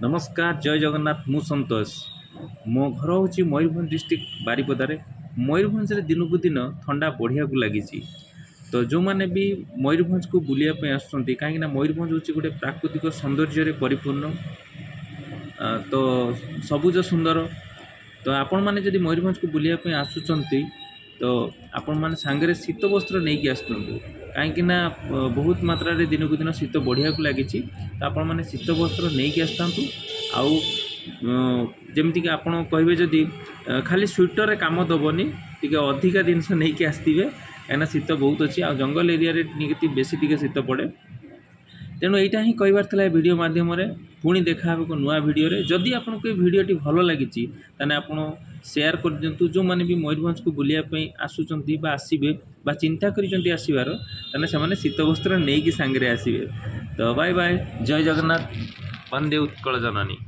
नमस्कार जय जगन्नाथ मु संतोष मो घर हूँ मयूरभंज डिस्ट्रिक्ट बारिपदारे मयूरभंज दिनकू दिन थंडा बढ़िया को लगी। तो जो मैंने भी मयूरभंज को बुलायापी आसुँच कहीं मयूरभंज हूँ गोटे प्राकृतिक सौंदर्य परिपूर्ण तो सबुज सुंदर। तो आपण मैंने जदि मयूरभंज को बुलायापी आसुँच तो आपण मैंने सांगे शीत वस्त्र नहीं कि आसतु कहीं बहुत मात्रा दिन को दिन शीत बढ़िया को लगी। तो आपण मैंने शीत वस्त्र नहीं कि आसतु आउ जमीक आपण कहे जदि खाली स्वेटर काम दबनी टी अधिका जिनस नहीं कि आसवे कहीं शीत बहुत अच्छी आ जंगल एरिया बेसी टी शीत पड़े। तेणु यहाँ ही कहार भिडियो मध्यम पुणी देखा एक नुआ भिडियो जदि आपको भिडियोटी भल लगी आप शेयर कर दिंतु। जो मैंने भी मयूरभंज को बुलायापी आसुँच आसवे चिंता कर आसबार से शीत वस्त्र नहीं कि सांगे आसवे। तो बाय बाय जय जगन्नाथ वंदे उत्कल जननी।